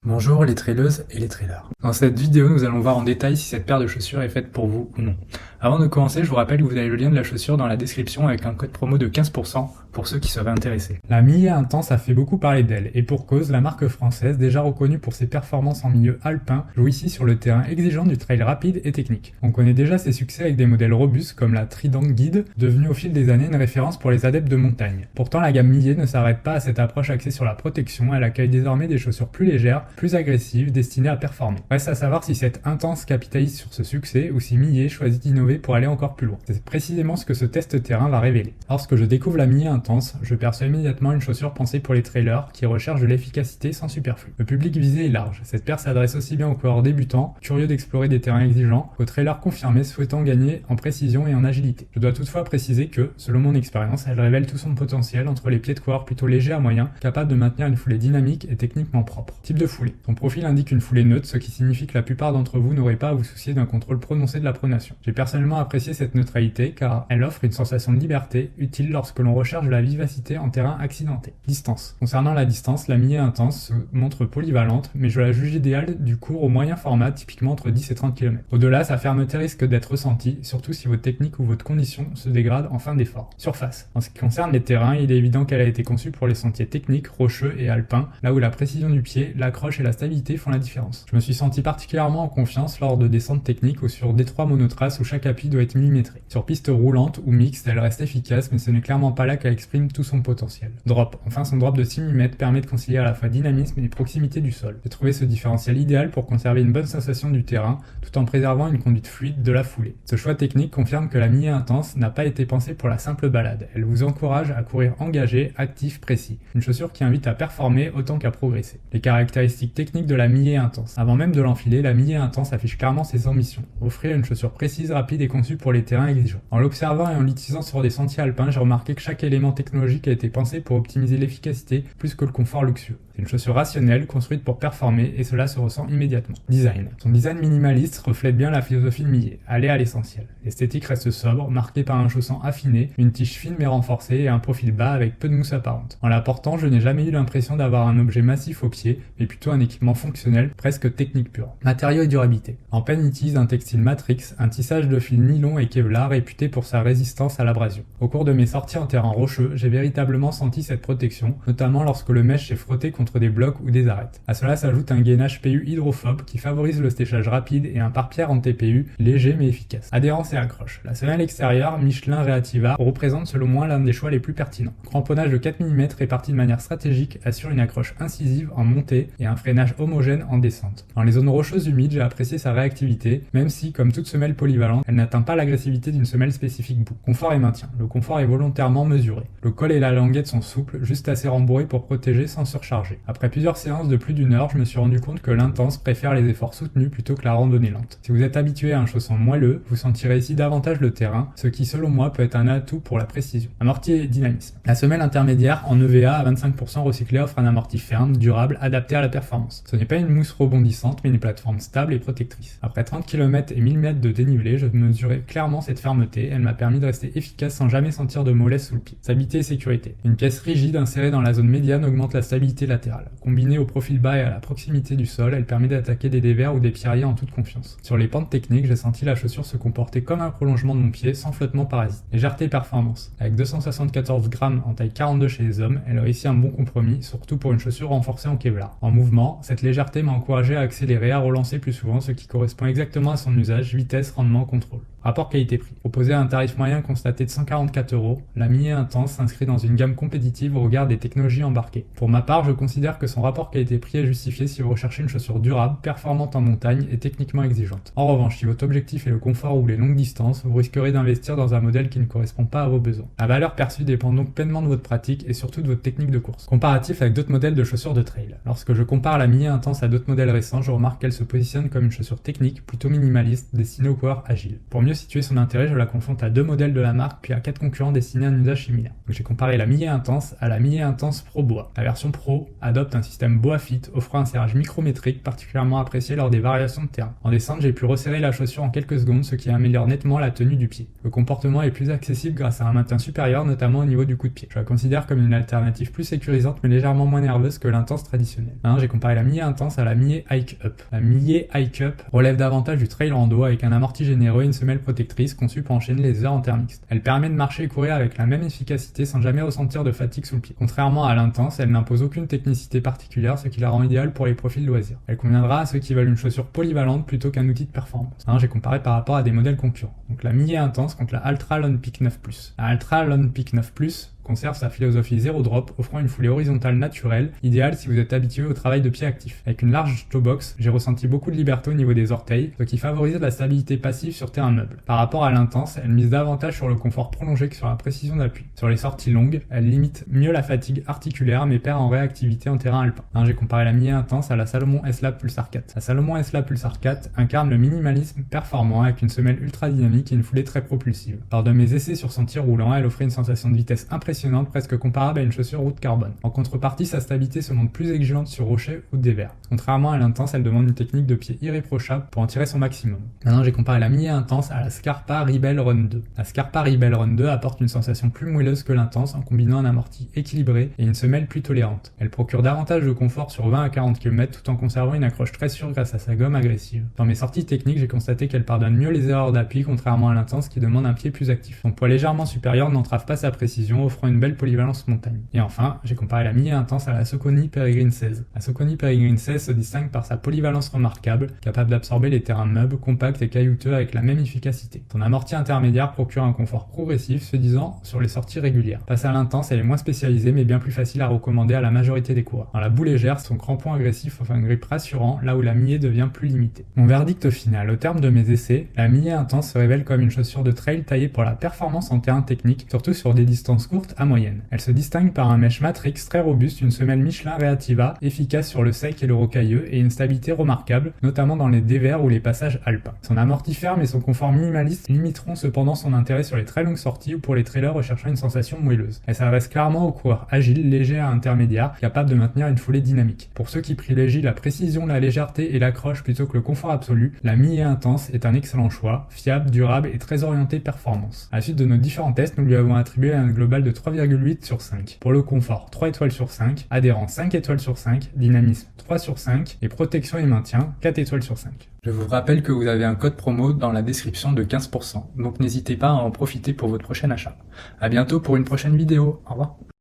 Bonjour les traileuses et les trailers. Dans cette vidéo, nous allons voir en détail si cette paire de chaussures est faite pour vous ou non. Avant de commencer, je vous rappelle que vous avez le lien de la chaussure dans la description avec un code promo de 15% pour ceux qui seraient intéressés. La Millet Intense a fait beaucoup parler d'elle, et pour cause, la marque française, déjà reconnue pour ses performances en milieu alpin, joue ici sur le terrain exigeant du trail rapide et technique. On connaît déjà ses succès avec des modèles robustes comme la Trident Guide, devenue au fil des années une référence pour les adeptes de montagne. Pourtant, la gamme Millet ne s'arrête pas à cette approche axée sur la protection, elle accueille désormais des chaussures plus légères, plus agressives, destinées à performer. Reste à savoir si cette Intense capitalise sur ce succès ou si Millet choisit d'innover pour aller encore plus loin. C'est précisément ce que ce test terrain va révéler. Lorsque je découvre la Millet Intense, je perçois immédiatement une chaussure pensée pour les trailers qui recherchent de l'efficacité sans superflu. Le public visé est large. Cette paire s'adresse aussi bien aux coureurs débutants, curieux d'explorer des terrains exigeants, qu'aux trailers confirmés souhaitant gagner en précision et en agilité. Je dois toutefois préciser que, selon mon expérience, elle révèle tout son potentiel entre les pieds de coureurs plutôt légers à moyens, capables de maintenir une foulée dynamique et techniquement propre. Type de foulée. Son profil indique une foulée neutre, ce qui signifie que la plupart d'entre vous n'auraient pas à vous soucier d'un contrôle prononcé de la pronation. J'ai personnellement apprécié cette neutralité car elle offre une sensation de liberté utile lorsque l'on recherche de la vivacité en terrain accidenté. Distance. Concernant la distance, la Millet Intense se montre polyvalente, mais je la juge idéale du court au moyen format, typiquement entre 10 et 30 km. Au-delà, sa fermeté risque d'être ressentie, surtout si votre technique ou votre condition se dégrade en fin d'effort. Surface. En ce qui concerne les terrains, il est évident qu'elle a été conçue pour les sentiers techniques, rocheux et alpins, là où la précision du pied, l'accroche et la stabilité font la différence. Je me suis senti particulièrement en confiance lors de descentes techniques ou sur détroits monotraces où chaque appui doit être millimétré. Sur piste roulante ou mixte, elle reste efficace, mais ce n'est clairement pas là qu'elle exprime tout son potentiel. Drop. Enfin, son drop de 6 mm permet de concilier à la fois dynamisme et proximité du sol. J'ai trouvé ce différentiel idéal pour conserver une bonne sensation du terrain, tout en préservant une conduite fluide de la foulée. Ce choix technique confirme que la Millet Intense n'a pas été pensée pour la simple balade. Elle vous encourage à courir engagé, actif, précis. Une chaussure qui invite à performer autant qu'à progresser. Les caractéristiques techniques de la Millet Intense. Avant même de l'enfiler, la Millet Intense affiche clairement ses ambitions. Offrir une chaussure précise, rapide et conçue pour les terrains exigeants. En l'observant et en l'utilisant sur des sentiers alpins, j'ai remarqué que chaque élément technologique a été pensé pour optimiser l'efficacité plus que le confort luxueux. C'est une chaussure rationnelle, construite pour performer, et cela se ressent immédiatement. Design. Son design minimaliste reflète bien la philosophie de Millet, aller à l'essentiel. L'esthétique reste sobre, marquée par un chausson affiné, une tige fine mais renforcée et un profil bas avec peu de mousse apparente. En la portant, je n'ai jamais eu l'impression d'avoir un objet massif au pied, mais plutôt un équipement fonctionnel, presque technique pure. Matériaux et durabilité. En peine utilise un textile Matrix, un tissage de fil nylon et Kevlar réputé pour sa résistance à l'abrasion. Au cours de mes sorties en terrain rocheux, j'ai véritablement senti cette protection, notamment lorsque le mesh s'est frotté contre des blocs ou des arêtes. À cela s'ajoute un gainage PU hydrophobe qui favorise le séchage rapide et un pare-pierre en TPU léger mais efficace. Adhérence et accroche. La semelle extérieure Michelin Reactiva représente selon moi l'un des choix les plus pertinents. Cramponnage de 4 mm réparti de manière stratégique assure une accroche incisive en montée et un freinage homogène en descente. Dans les zones rocheuses humides, j'ai apprécié sa réactivité, même si, comme toute semelle polyvalente, elle n'atteint pas l'agressivité d'une semelle spécifique bout. Confort et maintien. Le confort est volontairement mesuré. Le col et la languette sont souples, juste assez rembourrés pour protéger sans surcharger. Après plusieurs séances de plus d'une heure, je me suis rendu compte que l'Intense préfère les efforts soutenus plutôt que la randonnée lente. Si vous êtes habitué à un chausson moelleux, vous sentirez ici davantage le terrain, ce qui selon moi peut être un atout pour la précision. Amorti et dynamisme. La semelle intermédiaire en EVA à 25% recyclé offre un amorti ferme, durable, adapté à la performance. Ce n'est pas une mousse rebondissante, mais une plateforme stable et protectrice. Après 30 km et 1000 mètres de dénivelé, je mesurais clairement cette fermeté, elle m'a permis de rester efficace sans jamais sentir de mollesse sous le pied. Stabilité et sécurité. Une pièce rigide insérée dans la zone médiane augmente la stabilité latérale. Combinée au profil bas et à la proximité du sol, elle permet d'attaquer des dévers ou des pierriers en toute confiance. Sur les pentes techniques, j'ai senti la chaussure se comporter comme un prolongement de mon pied sans flottement parasite. Légèreté et performance. Avec 274 grammes en taille 42 chez les hommes, elle réussit un bon compromis, surtout pour une chaussure renforcée en Kevlar. En mouvement, cette légèreté m'a encouragé à accélérer, à relancer plus souvent, ce qui correspond exactement à son usage, vitesse, rendement, contrôle. Rapport qualité-prix. Proposé à un tarif moyen constaté de 144 €, la Millet Intense s'inscrit dans une gamme compétitive au regard des technologies embarquées. Pour ma part, je considère que son rapport qualité-prix est justifié si vous recherchez une chaussure durable, performante en montagne et techniquement exigeante. En revanche, si votre objectif est le confort ou les longues distances, vous risquerez d'investir dans un modèle qui ne correspond pas à vos besoins. La valeur perçue dépend donc pleinement de votre pratique et surtout de votre technique de course. Comparatif avec d'autres modèles de chaussures de trail. Lorsque je compare la Millet Intense à d'autres modèles récents, je remarque qu'elle se positionne comme une chaussure technique, plutôt minimaliste, destinée aux coureurs agiles. Pour mieux situer son intérêt, je la confronte à 2 modèles de la marque, puis à 4 concurrents destinés à un usage similaire. Donc j'ai comparé la Millet Intense à la Millet Intense Pro Boa. La version Pro adopte un système Boa Fit offrant un serrage micrométrique particulièrement apprécié lors des variations de terrain. En descente, j'ai pu resserrer la chaussure en quelques secondes, ce qui améliore nettement la tenue du pied. Le comportement est plus accessible grâce à un maintien supérieur, notamment au niveau du coup de pied. Je la considère comme une alternative plus sécurisante mais légèrement moins nerveuse que l'Intense traditionnelle. Maintenant, j'ai comparé la Millet Intense à la Millet Hike Up. La Millet Hike Up relève davantage du trail rando avec un amorti généreux et une semelle protectrice conçue pour enchaîner les heures en terre mixte. Elle permet de marcher et courir avec la même efficacité sans jamais ressentir de fatigue sous le pied. Contrairement à l'Intense, elle n'impose aucune technicité particulière, ce qui la rend idéale pour les profils loisirs. Elle conviendra à ceux qui veulent une chaussure polyvalente plutôt qu'un outil de performance. Maintenant, j'ai comparé par rapport à des modèles concurrents. Donc la Millet Intense contre la Altra Lone Peak 9+. La Altra Lone Peak 9+ conserve sa philosophie zéro drop, offrant une foulée horizontale naturelle, idéale si vous êtes habitué au travail de pied actif. Avec une large toe box, j'ai ressenti beaucoup de liberté au niveau des orteils, ce qui favorise la stabilité passive sur terrain meuble. Par rapport à l'Intense, elle mise davantage sur le confort prolongé que sur la précision d'appui. Sur les sorties longues, elle limite mieux la fatigue articulaire mais perd en réactivité en terrain alpin. J'ai comparé la Millet Intense à la Salomon S-Lab Pulsar 4. La Salomon S-Lab Pulsar 4 incarne le minimalisme performant avec une semelle ultra dynamique et une foulée très propulsive. Lors de mes essais sur sentier roulant, elle offrait une sensation de vitesse impressionnante, presque comparable à une chaussure route carbone. En contrepartie, sa stabilité se montre plus exigeante sur rocher ou dévers. Contrairement à l'Intense, elle demande une technique de pied irréprochable pour en tirer son maximum. Maintenant, j'ai comparé la Millet Intense à la Scarpa Rebel Run 2. La Scarpa Rebel Run 2 apporte une sensation plus moelleuse que l'Intense en combinant un amorti équilibré et une semelle plus tolérante. Elle procure davantage de confort sur 20 à 40 km tout en conservant une accroche très sûre grâce à sa gomme agressive. Dans mes sorties techniques, j'ai constaté qu'elle pardonne mieux les erreurs d'appui contrairement à l'Intense qui demande un pied plus actif. Son poids légèrement supérieur n'entrave pas sa précision, offrant une belle polyvalence montagne. Et enfin, j'ai comparé la Millet Intense à la Saucony Peregrine 16. La Saucony Peregrine 16 se distingue par sa polyvalence remarquable, capable d'absorber les terrains meubles, compacts et caillouteux avec la même efficacité. Son amorti intermédiaire procure un confort progressif, se disant sur les sorties régulières. Face à l'Intense, elle est moins spécialisée mais bien plus facile à recommander à la majorité des coureurs. Dans la boue légère, son crampon agressif offre un grip rassurant, là où la Millet devient plus limitée. Mon verdict final, au terme de mes essais, la Millet Intense se révèle comme une chaussure de trail taillée pour la performance en terrain technique, surtout sur des distances courtes à moyennes. Elle se distingue par un mesh matrix très robuste, une semelle Michelin Reativa, efficace sur le sec et le rocailleux, et une stabilité remarquable, notamment dans les dévers ou les passages alpins. Son amorti ferme et son confort minimaliste limiteront cependant son intérêt sur les très longues sorties ou pour les trailers recherchant une sensation moelleuse. Elle s'adresse clairement aux coureurs agiles, légers à intermédiaires, capables de maintenir une foulée dynamique. Pour ceux qui privilégient la précision, la légèreté et l'accroche plutôt que le confort absolu, la Millet Intense est un excellent choix, fiable, durable et très orienté performance. À la suite de nos différents tests, nous lui avons attribué un global de 3,8 sur 5. Pour le confort, 3 étoiles sur 5, adhérence 5 étoiles sur 5, dynamisme 3 sur 5 et protection et maintien 4 étoiles sur 5. Je vous rappelle que vous avez un code promo dans la description de 15%, donc n'hésitez pas à en profiter pour votre prochain achat. À bientôt pour une prochaine vidéo, au revoir.